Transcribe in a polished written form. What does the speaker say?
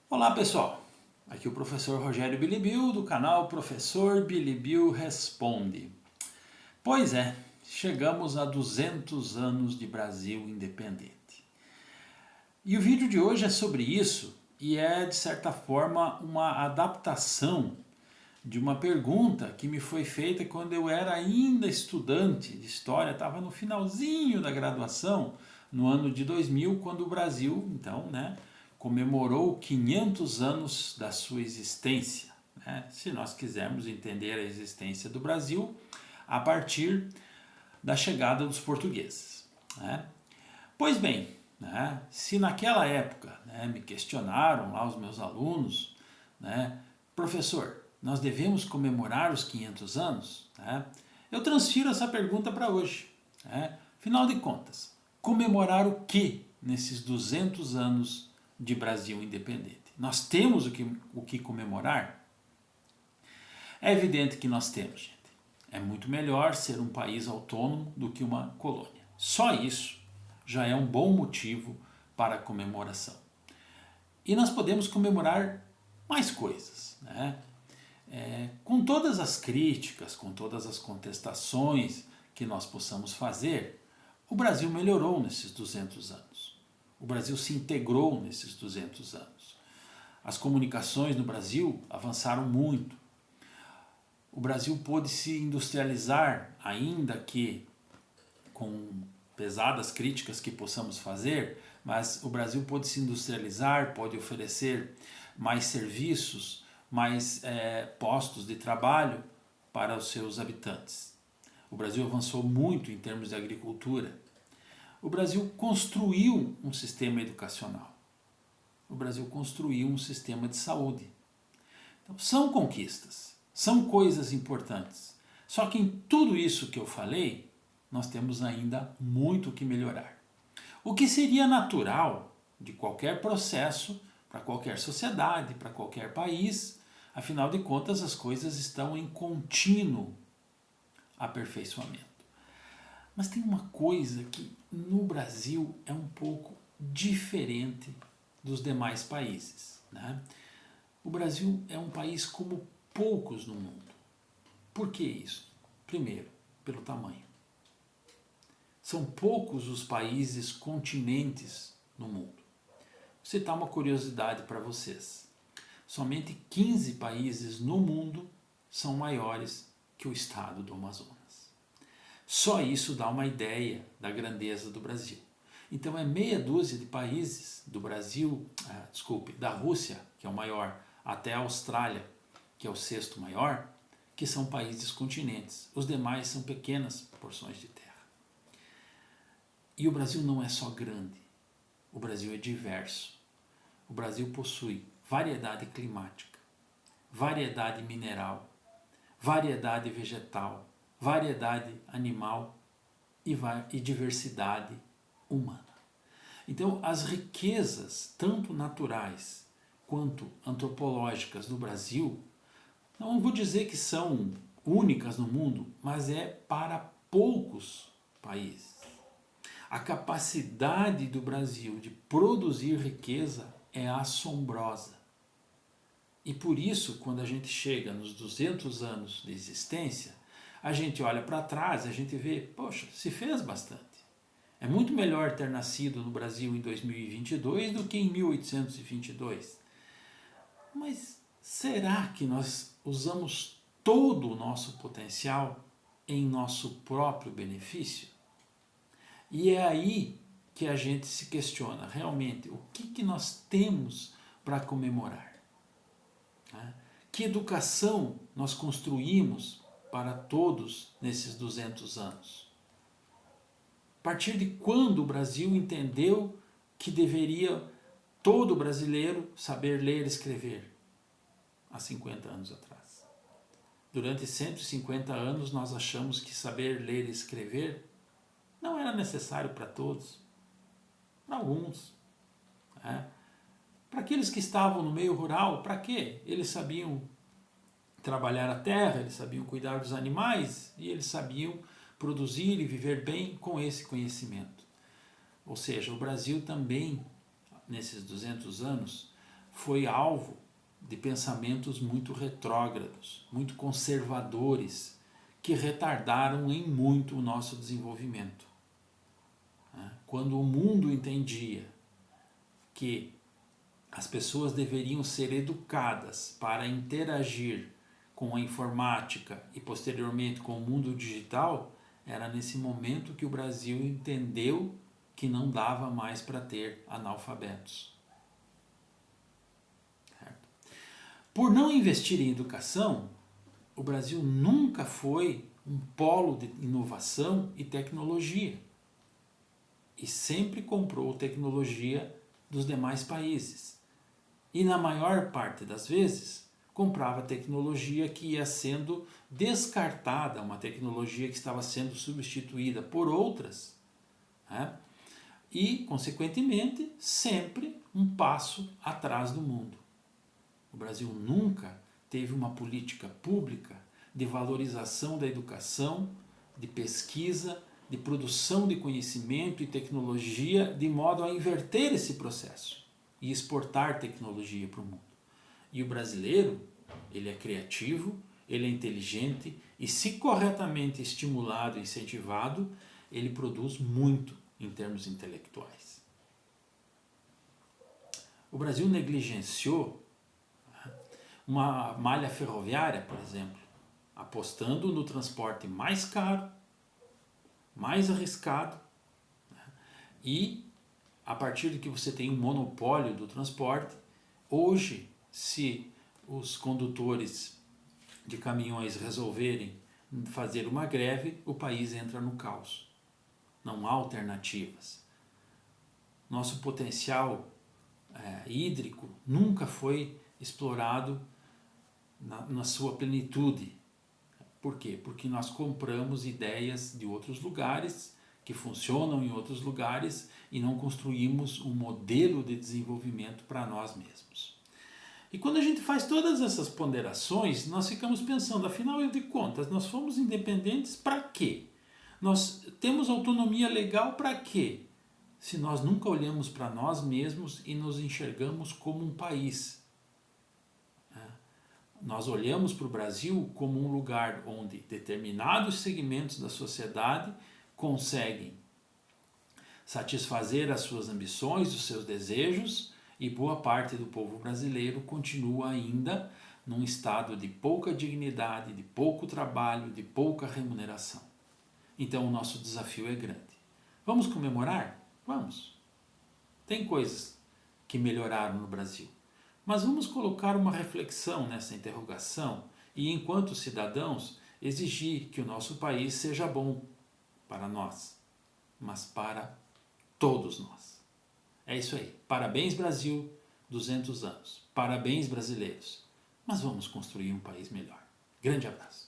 Olá pessoal, aqui é o professor Rogério Bilibiu do canal Professor Bilibiu Responde. Pois é, chegamos a 200 anos de Brasil independente. E o vídeo de hoje é sobre isso e é de certa forma uma adaptação de uma pergunta que me foi feita quando eu era ainda estudante de história, estava no finalzinho da graduação, no ano de 2000, quando o Brasil, então, comemorou 500 anos da sua existência. Se nós quisermos entender a existência do Brasil a partir da chegada dos portugueses. Pois bem, se naquela época me questionaram lá os meus alunos, professor, nós devemos comemorar os 500 anos? Eu transfiro essa pergunta para hoje. Afinal de contas, comemorar o que nesses 200 anos de Brasil independente? Nós temos o que comemorar? É evidente que nós temos, gente. É muito melhor ser um país autônomo do que uma colônia. Só isso já é um bom motivo para a comemoração. E nós podemos comemorar mais coisas, com todas as críticas, com todas as contestações que nós possamos fazer, o Brasil melhorou nesses 200 anos. O Brasil se integrou nesses 200 anos. As comunicações no Brasil avançaram muito. O Brasil pôde se industrializar, ainda que com pesadas críticas que possamos fazer, mas o Brasil pôde se industrializar, pode oferecer mais serviços, mais postos de trabalho para os seus habitantes. O Brasil avançou muito em termos de agricultura. O Brasil construiu um sistema educacional. O Brasil construiu um sistema de saúde. Então, são conquistas, são coisas importantes. Só que em tudo isso que eu falei, nós temos ainda muito que melhorar. O que seria natural de qualquer processo, para qualquer sociedade, para qualquer país, afinal de contas as coisas estão em contínuo aperfeiçoamento. Mas tem uma coisa que no Brasil é um pouco diferente dos demais países. O Brasil é um país como poucos no mundo. Por que isso? Primeiro, pelo tamanho. São poucos os países continentes no mundo. Vou citar uma curiosidade para vocês. Somente 15 países no mundo são maiores que o estado do Amazonas. Só isso dá uma ideia da grandeza do Brasil. Então é meia dúzia de países do Brasil, da Rússia, que é o maior, até a Austrália, que é o sexto maior, que são países continentes. Os demais são pequenas porções de terra. E o Brasil não é só grande, o Brasil é diverso. O Brasil possui variedade climática, variedade mineral, variedade vegetal, variedade animal e diversidade humana. Então, as riquezas, tanto naturais quanto antropológicas do Brasil, não vou dizer que são únicas no mundo, mas é para poucos países. A capacidade do Brasil de produzir riqueza é assombrosa. E por isso, quando a gente chega nos 200 anos de existência, a gente olha para trás, a gente vê, poxa, se fez bastante. É muito melhor ter nascido no Brasil em 2022 do que em 1822. Mas será que nós usamos todo o nosso potencial em nosso próprio benefício? E é aí que a gente se questiona realmente o que nós temos para comemorar. Que educação nós construímos para todos nesses 200 anos? A partir de quando o Brasil entendeu que deveria todo brasileiro saber ler e escrever? Há 50 anos atrás. Durante 150 anos nós achamos que saber ler e escrever não era necessário para todos, para alguns. Para aqueles que estavam no meio rural, para quê? Eles sabiam trabalhar a terra, eles sabiam cuidar dos animais e eles sabiam produzir e viver bem com esse conhecimento. Ou seja, o Brasil também, nesses 200 anos, foi alvo de pensamentos muito retrógrados, muito conservadores, que retardaram em muito o nosso desenvolvimento. Quando o mundo entendia que as pessoas deveriam ser educadas para interagir com a informática e posteriormente com o mundo digital, era nesse momento que o Brasil entendeu que não dava mais para ter analfabetos. Certo? Por não investir em educação, o Brasil nunca foi um polo de inovação e tecnologia. E sempre comprou tecnologia dos demais países. E na maior parte das vezes, comprava tecnologia que ia sendo descartada, uma tecnologia que estava sendo substituída por outras, né? E, consequentemente, sempre um passo atrás do mundo. O Brasil nunca teve uma política pública de valorização da educação, de pesquisa, de produção de conhecimento e tecnologia, de modo a inverter esse processo e exportar tecnologia para o mundo. E o brasileiro, ele é criativo, ele é inteligente e, se corretamente estimulado e incentivado, ele produz muito em termos intelectuais. O Brasil negligenciou uma malha ferroviária, por exemplo, apostando no transporte mais caro, mais arriscado, e a partir de que você tem um monopólio do transporte, hoje, se os condutores de caminhões resolverem fazer uma greve, o país entra no caos. Não há alternativas. Nosso potencial hídrico nunca foi explorado na sua plenitude. Por quê? Porque nós compramos ideias de outros lugares, que funcionam em outros lugares, e não construímos um modelo de desenvolvimento para nós mesmos. E quando a gente faz todas essas ponderações, nós ficamos pensando, afinal de contas, nós fomos independentes para quê? Nós temos autonomia legal para quê? Se nós nunca olhamos para nós mesmos e nos enxergamos como um país. Nós olhamos para o Brasil como um lugar onde determinados segmentos da sociedade conseguem satisfazer as suas ambições, os seus desejos, e boa parte do povo brasileiro continua ainda num estado de pouca dignidade, de pouco trabalho, de pouca remuneração. Então o nosso desafio é grande. Vamos comemorar? Vamos. Tem coisas que melhoraram no Brasil. Mas vamos colocar uma reflexão nessa interrogação e, enquanto cidadãos, exigir que o nosso país seja bom para nós, mas para todos nós. É isso aí. Parabéns, Brasil, 200 anos. Parabéns, brasileiros. Mas vamos construir um país melhor. Grande abraço.